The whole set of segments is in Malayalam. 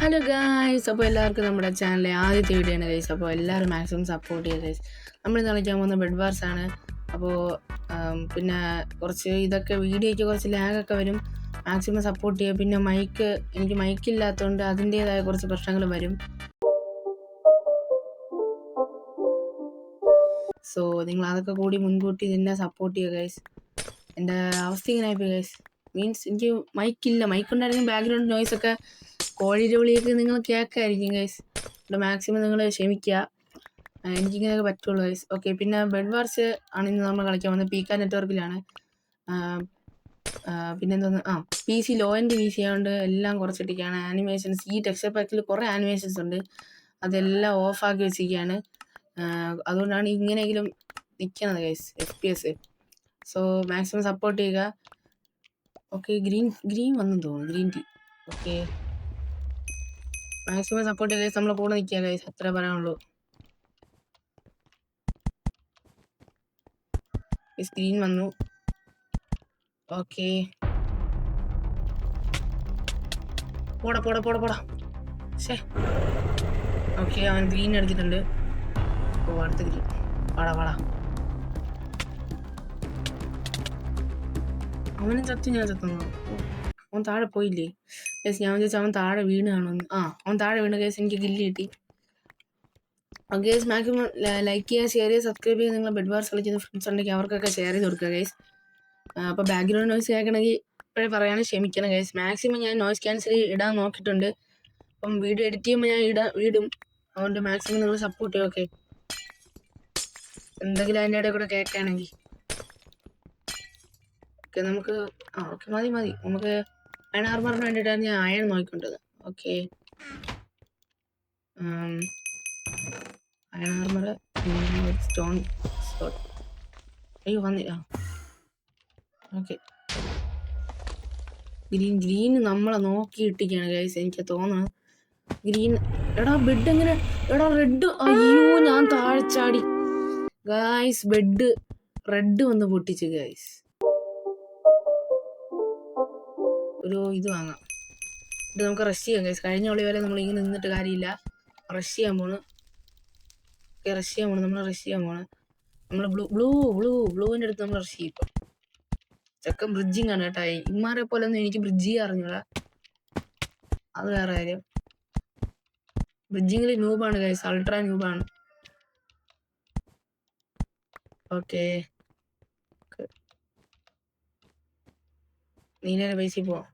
ഹലോ ഗായ്സ്, അപ്പോൾ എല്ലാവർക്കും നമ്മുടെ ചാനലിലെ ആദ്യത്തെ വീഡിയോ ആണ് ഗൈസ്. അപ്പോൾ എല്ലാവരും മാക്സിമം സപ്പോർട്ട് ചെയ്യുക ഗൈസ്. നമ്മളിന്ന് കളിക്കാൻ പോകുന്ന ബെഡ് വാർസ് ആണ്. അപ്പോൾ പിന്നെ കുറച്ച് ഇതൊക്കെ വീഡിയോയ്ക്ക് കുറച്ച് ലാഗൊക്കെ വരും. മാക്സിമം സപ്പോർട്ട് ചെയ്യുക. പിന്നെ എനിക്ക് മൈക്കില്ലാത്തതുകൊണ്ട് അതിൻ്റേതായ കുറച്ച് പ്രശ്നങ്ങൾ വരും. സോ നിങ്ങൾ അതൊക്കെ കൂടി മുൻകൂട്ടി തന്നെ സപ്പോർട്ട് ചെയ്യുക ഗൈസ്. എൻ്റെ അവസ്ഥ ഇങ്ങനെ ആയിപ്പോയി ഗൈസ്. മീൻസ് എനിക്ക് മൈക്കില്ല. മൈക്കുണ്ടായിരുന്നെങ്കിൽ ബാക്ക്ഗ്രൗണ്ട് നോയ്സൊക്കെ കോഴിയുടെ വിളിയൊക്കെ നിങ്ങൾ കേൾക്കായിരിക്കും ഗൈസ്. ഇവിടെ മാക്സിമം നിങ്ങൾ ക്ഷമിക്കുക. എനിക്കിങ്ങനെയൊക്കെ പറ്റുള്ളൂ ഗൈസ്. ഓക്കെ, പിന്നെ ബെഡ് വാർസ് ആണ് ഇന്ന് നമ്മൾ കളിക്കാൻ വന്നത്. പീക്ക നെറ്റ്വർക്കിലാണ്. പിന്നെ എന്തോന്ന് പി സി ലോ എൻ്റെ പി സി ആയതുകൊണ്ട് എല്ലാം കുറച്ചിട്ടൊക്കെയാണ്. ആനിമേഷൻസ് ഈ ടെക്സ്ചർ പാക്കിൽ കുറേ ആനിമേഷൻസ് ഉണ്ട്, അതെല്ലാം ഓഫാക്കി വെച്ചിരിക്കുകയാണ്. അതുകൊണ്ടാണ് ഇങ്ങനെയെങ്കിലും നിൽക്കുന്നത് guys FPS. So maximum support ചെയ്യുക. ഓക്കെ, ഗ്രീൻ വന്നെന്ന് തോന്നുന്നു, green tea. Okay, maximum support ചെയ്യുക ഗൈസ്. നമ്മളെ കൂടെ നിൽക്കുക ഗൈസ്, അത്ര പറയാനുള്ളൂ. സ്ക്രീൻ വന്നു. ഓക്കെ, പോടാ. ശേ, ഓക്കെ, അവൻ ഗ്രീൻ എടുത്തിട്ടുണ്ട്. ഓ, അടുത്ത ഗ്രീൻ. വാടാ. അവനും ചത്തു, ഞാൻ ചത്തു. അവൻ താഴെ പോയില്ലേ ഗൈസ്? ഞാൻ വിചാരിച്ചു അവൻ താഴെ വീണ് കാണുമെന്ന്. അവൻ താഴെ വീണ് ഗൈസ്. എനിക്ക് കില്ല് കിട്ടി. ഗൈസ് മാക്സിമം ലൈക്ക് ചെയ്യുക, ഷെയർ ചെയ്യുക, സബ്സ്ക്രൈബ് ചെയ്യുക. നിങ്ങൾ ബെഡ് വാർസ് കളിക്കുന്ന ഫ്രണ്ട്സ് ഉണ്ടെങ്കിൽ അവർക്കൊക്കെ ഷെയർ ചെയ്ത് കൊടുക്കുക ഗൈസ്. അപ്പോൾ ബാക്ക്ഗ്രൗണ്ട് നോയ്സ് കേൾക്കണമെങ്കിൽ ഇപ്പോഴേ പറയാനും ക്ഷമിക്കണം ഗൈസ്. മാക്സിമം ഞാൻ നോയ്സ് ക്യാൻസൽ ഇടാൻ നോക്കിയിട്ടുണ്ട്. അപ്പം വീഡിയോ എഡിറ്റ് ചെയ്യുമ്പോൾ ഞാൻ ഇടും. അതുകൊണ്ട് മാക്സിമം നിങ്ങൾ സപ്പോർട്ട് ചെയ്യുക. ഓക്കെ, എന്തെങ്കിലും അതിൻ്റെ ഇടയിൽ കൂടെ കേൾക്കുകയാണെങ്കിൽ ഓക്കെ. നമുക്ക് ഓക്കെ മതി. നമുക്ക് അയൺ ആർമറിന് വേണ്ടിയിട്ടാണ് ഞാൻ അയൺ നോക്കിക്കൊണ്ടത്. Okay, iron armour, stone slot. അയ്യോ വന്നില്ല. ഓക്കെ, ഗ്രീൻ നമ്മളെ നോക്കി ഇട്ടിക്കാണ് ഗൈസ്, എനിക്ക് തോന്നുന്നു. ഗ്രീൻ എടാ ബെഡ് എങ്ങനെ റെഡ്. അയ്യോ, ഞാൻ താഴ്ചാടി ഗൈസ്. ബെഡ് റെഡ് വന്ന് പൊട്ടിച്ചു ഗൈസ്. ഒരു ഇത് വാങ്ങാം. ഇത് നമുക്ക് റഷ് ചെയ്യാം ഗൈസ്. കഴിഞ്ഞ ഒളി വരെ നമ്മൾ ഇങ്ങനെ നിന്നിട്ട് കാര്യമില്ല. റഷ് ചെയ്യാൻ പോണ്. നമ്മൾ റഷ് ചെയ്യാൻ പോണ്. നമ്മൾ ബ്ലൂവിൻ്റെ അടുത്ത് നമ്മൾ റഷ് ചെയ്യും. ചെക്കൻ ബ്രിഡ്ജിങ് ആണ് കേട്ടോ. ഇമാരെ പോലെ ഒന്നും എനിക്ക് ബ്രിഡ്ജ് ചെയ്യാൻ അറിഞ്ഞൂടാ, അത് വേറെ കാര്യം. ബ്രിഡ്ജിങ്ങിൽ ന്യൂബാണ് ഗൈസ്, അൾട്രാ ന്യൂബാണ്. ഓക്കെ, നീലയുടെ ബേസിൽ പോവാം.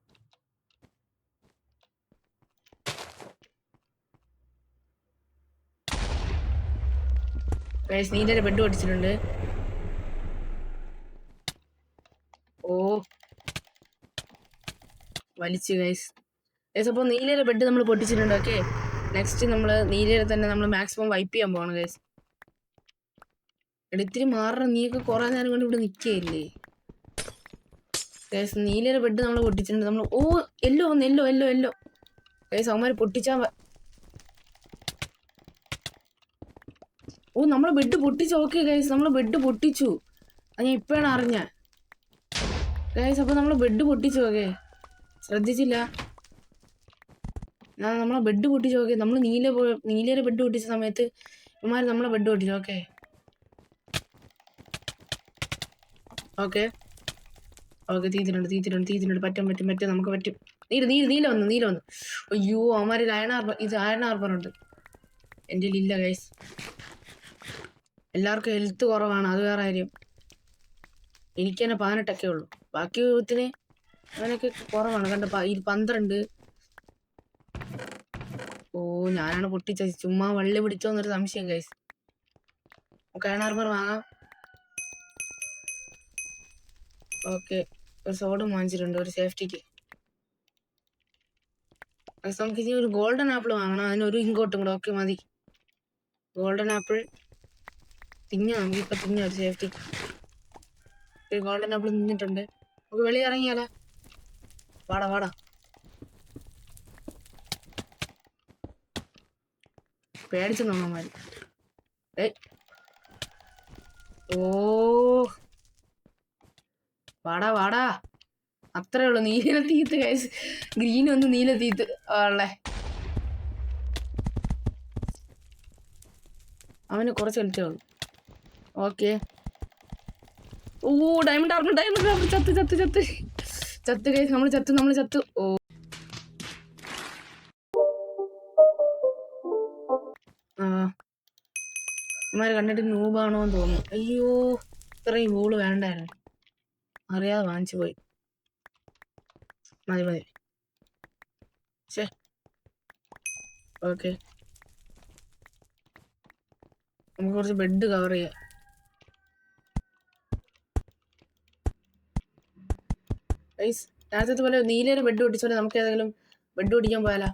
Guys നീലയുടെ bed പൊട്ടിച്ചിട്ടുണ്ട്. ഓ, വലിച്ചു ഗൈസ്. അപ്പോൾ നീലയുടെ ബെഡ് നമ്മൾ പൊട്ടിച്ചിട്ടുണ്ട്. ഓക്കെ, നെക്സ്റ്റ് നമ്മൾ നീലയുടെ തന്നെ നമ്മൾ മാക്സിമം വൈപ്പ് ചെയ്യാൻ പോകണം ഗൈസ്. ഇത്തിരി മാറണം, നീയൊക്കെ കുറേ നേരം കൊണ്ട് ഇവിടെ നിൽക്കുകയില്ലേ ഗൈസ്? നീലയുടെ ബെഡ് നമ്മൾ പൊട്ടിച്ചിട്ടുണ്ട്. നമ്മൾ യെല്ലോ ഗൈസ്. അവന്മാർ പൊട്ടിച്ചാൽ നമ്മളെ ബെഡ് പൊട്ടിച്ചു. ഓക്കെ ഗൈസ്, നമ്മളെ ബെഡ് പൊട്ടിച്ചു. അത് ഞാൻ ഇപ്പോഴാണ് അറിഞ്ഞ ഗൈസ്. അപ്പോൾ നമ്മൾ ബെഡ് പൊട്ടിച്ചു. ഓക്കെ, ശ്രദ്ധിച്ചില്ല ഞാൻ. നമ്മളെ ബെഡ് പൊട്ടിച്ചു. ഓക്കെ, നമ്മൾ നീലയുടെ ബെഡ് പൊട്ടിച്ച സമയത്ത് ഇവന്മാർ നമ്മളെ ബെഡ് പൊട്ടിച്ചു. ഓക്കെ, തീത്തിട്ടുണ്ട്. പറ്റും, നമുക്ക് പറ്റും. നീല വന്നു. അയ്യോ, അവന്മാരിൽ അയൺ ആർമറുണ്ട്. എൻ്റെ ഇല്ല ഗൈസ്. എല്ലാവർക്കും ഹെൽത്ത് കുറവാണ്, അത് വേറെ കാര്യം. എനിക്ക് തന്നെ 18 ഉള്ളൂ. ബാക്കി വിധത്തിന് അങ്ങനെയൊക്കെ കുറവാണ്. കണ്ട 12. ഓ, ഞാനാണ് പൊട്ടിച്ചത്. ചുമ്മാ വള്ളി പിടിച്ചോന്നൊരു സംശയം ഗൈസ്. നമുക്ക് അയൺ ആർമർ വാങ്ങാം. ഓക്കെ, ഒരു സോഡും വാങ്ങിച്ചിട്ടുണ്ട് ഒരു സേഫ്റ്റിക്ക്. നമുക്ക് ഇനി ഒരു ഗോൾഡൻ ആപ്പിൾ വാങ്ങണം. അതിനൊരു ഇങ്ങോട്ടും കൂടെ. ഓക്കെ മതി, ഗോൾഡൻ ആപ്പിൾ നമുക്കിപ്പോൾ തിന്നാം ഒരു സേഫ്റ്റിക്ക്. ഗോൾഡൻ ആപ്പിൾ നിന്നിട്ടുണ്ട്. നമുക്ക് വെളിയിൽ ഇറങ്ങിയാലോ? വാടാ. പേടിച്ചു നോക്കന്മാര്. ഓ, വാടാ. അത്രേ ഉള്ളൂ. നീല തീത്ത് ഗൈസ്. ഗ്രീൻ ഒന്ന് നീല തീത്ത് ഉള്ളേ. അവന് കുറച്ച് ഹെൽത്തേ ഉള്ളൂ. ഓക്കെ. ഓ ഡയമണ്ട് ആർമർ ചത്ത് ചത്ത് ചത്ത് ചത്ത് ഗൈസ്. നമ്മൾ ചത്ത്. ഓ അമ്മമാരെ കണ്ടിട്ട് നൂബാണോ എന്ന് തോന്നുന്നു. അയ്യോ ഇത്രയും ബോള് വേണ്ടായിരുന്നു, അറിയാതെ വാങ്ങിച്ചു പോയി. മതി. ശേ ഓക്കെ, നമുക്ക് കുറച്ച് ബെഡ് കവർ ചെയ്യാം. ഗൈസ് നേരത്തെ പോലെ നീലയുടെ ബെഡ് പൊട്ടിച്ചോലെ നമുക്ക് ഏതെങ്കിലും ബെഡ് പൊട്ടിക്കാൻ പോയാലോ?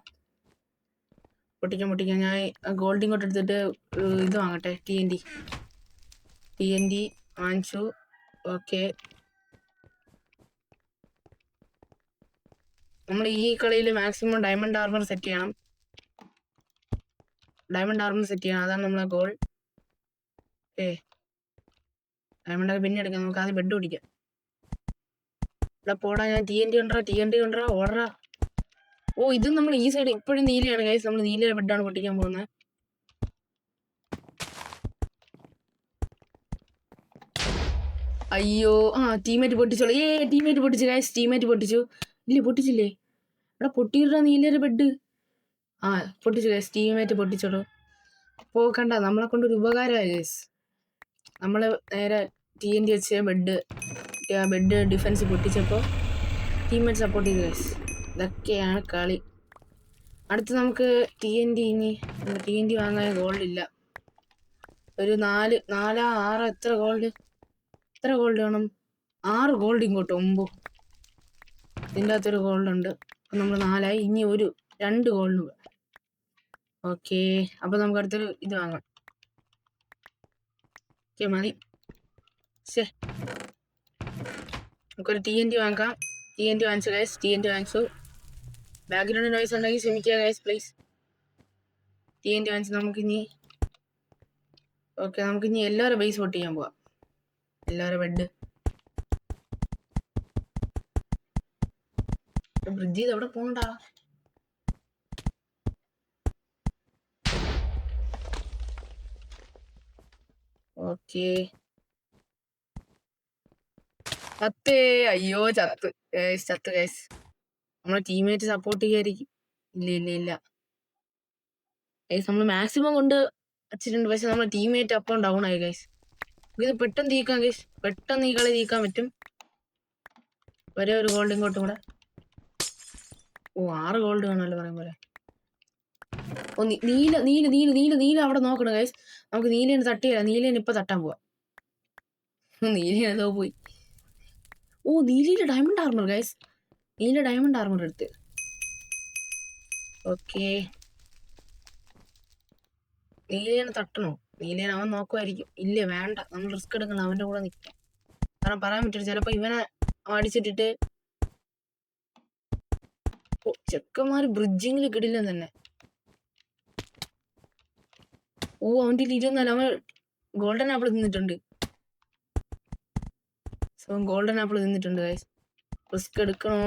പൊട്ടിക്കാം. ഞാൻ ഗോൾഡ് ഇങ്ങോട്ട് എടുത്തിട്ട് ഇത് വാങ്ങട്ടെ. TNT വാങ്ങിച്ചു. ഓക്കെ, നമ്മൾ ഈ കളിയിൽ മാക്സിമം ഡയമണ്ട് ആർമർ സെറ്റ് ചെയ്യണം. അതാണ് നമ്മളെ ഗോൾ. ഡയമണ്ട് പിന്നെ എടുക്കാം. നമുക്ക് ആദ്യം ബെഡ് പിടിക്കാം. ഇവിടെ പോടാ, ഞാൻ TNT കൊണ്ടുവരാ ഓർഡറാ. ഓ ഇത് നമ്മൾ ഈ സൈഡ് ഇപ്പോഴും നീലയാണ് ഗൈസ്. നമ്മൾ നീലയുടെ ബെഡാണ് പൊട്ടിക്കാൻ പോകുന്നത്. അയ്യോ ടീമേറ്റ് പൊട്ടിച്ചോളൂ. ടീമേറ്റ് പൊട്ടിച്ചു ഗൈസ്. പൊട്ടിച്ചില്ലേ? ഇവിടെ പൊട്ടിയിട്ടാ നീലയുടെ ബെഡ്. പൊട്ടിച്ചു ഗൈസ്. ടീമേറ്റ് പൊട്ടിച്ചോളൂ. അപ്പോൾ കണ്ട, നമ്മളെ കൊണ്ടൊരു ഉപകാരമായി ഗൈസ്. നമ്മൾ നേരെ TNT വെച്ച് ബെഡ് ഡിഫൻസ് പൊട്ടിച്ചപ്പോൾ ടീമേറ്റ് സപ്പോർട്ട് ചെയ്തു ഗൈസ്. ഇതൊക്കെയാണ് കളി. അടുത്ത് നമുക്ക് TNT വാങ്ങാൻ ഗോൾഡ് ഇല്ല. ഒരു 4 6 എത്ര ഗോൾഡ് വേണം? 6 ഗോൾഡ് ഇങ്ങോട്ട്. 9. ഇതിൻ്റെ അകത്തൊരു ഗോൾഡ് ഉണ്ട്. അപ്പം നമ്മൾ 4 ആയി. ഇനി 2 ഗോൾഡ്. ഓക്കെ, അപ്പം നമുക്ക് അടുത്തൊരു ഇത് വാങ്ങാം. ഓക്കെ മതി. ശേ നമുക്കൊരു TNT വാങ്ങിക്കാം. TNT വാങ്ങിച്ചു ഗൈസ്. വാങ്ങിച്ചു. ബാക്ക്ഗ്രൗണ്ട് നോയ്സ് ഉണ്ടെങ്കിൽ ക്ഷമിക്കുക ഗൈസ് പ്ലീസ്. TNT വാങ്ങിച്ച് നമുക്കിനി എല്ലാവരും ബേസ് പൊട്ടിക്കാൻ പോവാം. എല്ലാവരും ബെഡ്. ബ്രിഡ്ജ് ചെയ്ത് എവിടെ പോകണ്ടാ? ഓക്കെ, അയ്യോ ചത്ത് ഗൈസ്. നമ്മളെ ടീമേറ്റ് സപ്പോർട്ട് ചെയ്യായിരിക്കും. ഇല്ല ഗൈസ്, നമ്മൾ മാക്സിമം കൊണ്ട് വച്ചിട്ടുണ്ട്. പക്ഷെ നമ്മളെ ടീമേറ്റ് അപ്പം ഡൗൺ ആയി ഗൈസ്. ഇത് പെട്ടെന്ന് തീക്കാം ഗൈസ്. പെട്ടെന്ന് ഈ കളി തീക്കാൻ പറ്റും. ഒരേ ഒരു ഗോൾഡ് ഇങ്ങോട്ടും കൂടെ. 6 ഗോൾഡ് വേണമല്ലോ പറയും പോലെ. നീല അവിടെ നോക്കണം ഗൈസ്. നമുക്ക് നീലേനെ തട്ടിയില്ല. നീലേനെ ഇപ്പൊ തട്ടാൻ പോവാ. നീലേതോ പോയി. നീലയുടെ diamond armour guys. Diamond armour എടുത്ത്. ഓക്കെ, നീലേനെ തട്ടണോ? നീലേനെ അവൻ നോക്കുമായിരിക്കും. ഇല്ല വേണ്ട, നമ്മൾ റിസ്ക് എടുക്കണം. അവന്റെ കൂടെ നിൽക്കാം. കാരണം പറയാൻ പറ്റില്ല, ചിലപ്പോ ഇവനെ അടിച്ചിട്ടിട്ട് ചെക്കന്മാര് ബ്രിഡ്ജിങ്ങിൽ കിടില്ല തന്നെ. അവന്റെ 24. അവൻ ഗോൾഡൻ ആപ്പിൾ തിന്നിട്ടുണ്ട്. ഗൈസ്. റിസ്ക് എടുക്കണോ?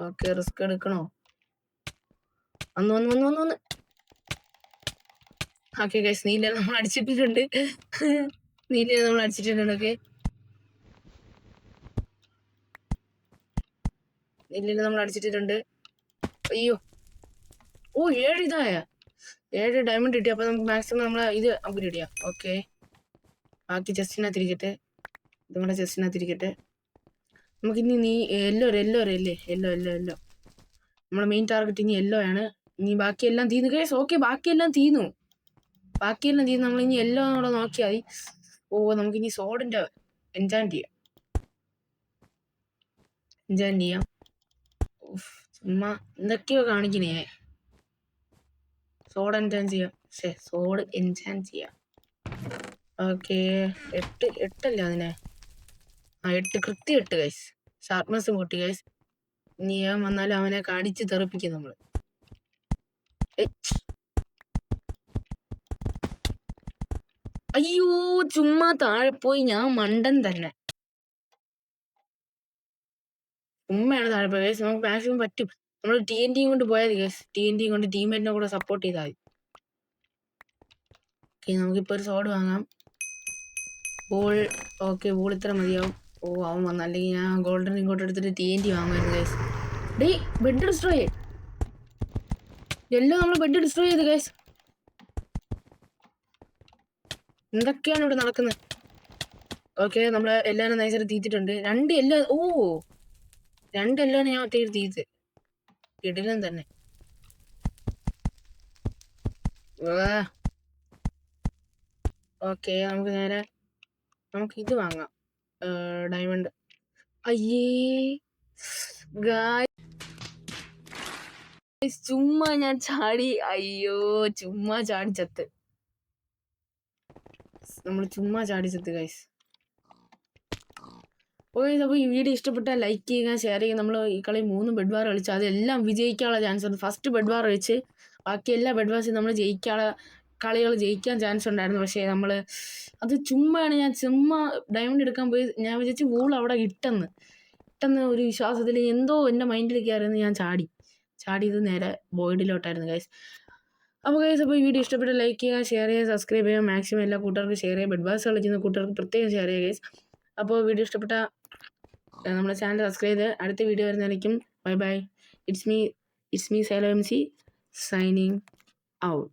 ഓക്കെ, റിസ്ക് എടുക്കണോ? വന്ന്. ഓക്കെ ഗൈസ്, നീല നമ്മൾ അടിച്ചിട്ടുണ്ട്. ഓക്കെ, നീല നമ്മൾ അടിച്ചിട്ടുണ്ട്. അയ്യോ 7 ഡയമണ്ട് കിട്ടി. അപ്പൊ നമുക്ക് മാക്സിമം നമ്മളെ ഇത് അപ്ഗ്രേഡ് ചെയ്യാം. ഓക്കെ, ബാക്കി ചെസ്റ്റിനകത്തിരിക്കട്ടെ. നമ്മുടെ ചെസ്റ്റിനകത്തിരിക്കട്ടെ. നമുക്കിനി യെല്ലോ നമ്മളെ മെയിൻ ടാർഗറ്റ് ഇനി യെല്ലോ ആണ്. ഇനി ബാക്കിയെല്ലാം തീർന്നു ഗൈസ്. ഓക്കെ, ബാക്കിയെല്ലാം തീർന്നു. നമ്മൾ ഇനി യെല്ലോ കൂടെ നോക്കിയാൽ മതി. നമുക്കിനി സോഡിന്റെ എൻചാൻറ്റ് ചെയ്യാം. ചുമ്മാ എന്തൊക്കെയോ കാണിക്കണേ. സോഡ് എൻചാൻറ്റ് ചെയ്യാം. ഓക്കെ, 8 അതിനെ. 8 കൃത്യം 8 ഗൈസ്. ഷാർപ്നെസ്സും കൂട്ടി ഗൈസ്. ഇനി അവൻ വന്നാലും അവനെ കടിച്ച് തെറിപ്പിക്കും നമ്മള്. അയ്യോ ചുമ്മാ താഴെ പോയി. ഞാൻ മണ്ടൻ തന്നെ. ഉമ്മയാണ് താഴെ പോയി ഗൈസ്. നമുക്ക് മാക്സിമം പറ്റും. നമ്മൾ TNT കൊണ്ട് പോയാൽ ഗൈസ്, TNT കൊണ്ട് ടീമേറ്റിനെ കൂടെ സപ്പോർട്ട് ചെയ്താൽ മതി. ഓക്കെ, നമുക്കിപ്പോൾ ഒരു സോഡ് വാങ്ങാം. ബോൾ, ഓക്കെ, ബോൾ ഇത്ര മതിയാവും. ഓ, അവൻ വന്നു. അല്ലെങ്കിൽ ഞാൻ ഗോൾഡൻ ഇങ്ങോട്ട് എടുത്തിട്ട് TNT വാങ്ങുമായിരുന്നു ഗൈസ്. ഡേ, ബെഡ് ഡിസ്ട്രോയ്. എല്ലാം നമ്മൾ ബെഡ് ഡിസ്ട്രോയ് ചെയ്ത് ഗൈസ്. എന്തൊക്കെയാണ് ഇവിടെ നടക്കുന്നത്? ഓക്കെ, നമ്മൾ എല്ലാവരും നൈസായിട്ട് തീറ്റിട്ടുണ്ട്. 2 എല്ലാം, ഓ 2 എല്ലാം ഞാൻ ഒറ്റയ്ക്ക് തീറ്റ് ഇടലും തന്നെ. ഓക്കെ, നമുക്ക് നേരെ നമുക്ക് ഇത് വാങ്ങാം, ഡയമണ്ട്. അയ്യേ ഗായ്സ്, ചുമ്മാ ഞാൻ ചാടി. അയ്യോ, ചുമ്മാ ചാടി ചത്ത്. നമ്മൾ ചുമ്മാ ചാടി ചത്ത് ഗൈസ്. ഓക്കെ, അപ്പോൾ ഈ വീഡിയോ ഇഷ്ടപ്പെട്ടാൽ ലൈക്ക് ചെയ്യുക, ഷെയർ ചെയ്യുക. നമ്മൾ ഈ കളി 3 ബെഡ് വാർ കളിച്ചു, അതെല്ലാം വിജയിക്കാനുള്ള ചാൻസ് ഉണ്ട്. ഫസ്റ്റ് ബെഡ് വാർ കളിച്ച് ബാക്കി എല്ലാ ബെഡ് വാർസും നമ്മൾ കളികൾ ജയിക്കാൻ ചാൻസ് ഉണ്ടായിരുന്നു. പക്ഷേ നമ്മൾ അത് ചുമ്മാണ്, ഞാൻ ചുമ്മാ ഡയമണ്ട് എടുക്കാൻ പോയി. ഞാൻ വിചാരിച്ചു വൂൾ അവിടെ ഇട്ടെന്ന് ഒരു വിശ്വാസത്തിൽ എന്തോ എൻ്റെ മൈൻഡിൽ കയറിയെന്ന് ഞാൻ ചാടിയത് നേരെ ബോയ്ഡിലോട്ടായിരുന്നു ഗൈസ്. അപ്പോൾ ഗൈസ്, അപ്പോൾ ഈ വീഡിയോ ഇഷ്ടപ്പെട്ട് ലൈക്ക് ചെയ്യുക, ഷെയർ ചെയ്യുക, സബ്സ്ക്രൈബ് ചെയ്യുക. മാക്സിമം എല്ലാ കൂട്ടുകാർക്കും ഷെയർ ചെയ്യുക. ബെഡ് വാർസ് കളിക്കുന്ന കൂട്ടുകാർക്ക് പ്രത്യേകം ഷെയർ ചെയ്യുക ഗൈസ്. അപ്പോൾ വീഡിയോ ഇഷ്ടപ്പെട്ട നമ്മുടെ ചാനൽ സബ്സ്ക്രൈബ് ചെയ്ത് അടുത്ത വീഡിയോ വരുന്നതായിരിക്കും. Bye bye. It's me silo MC signing out.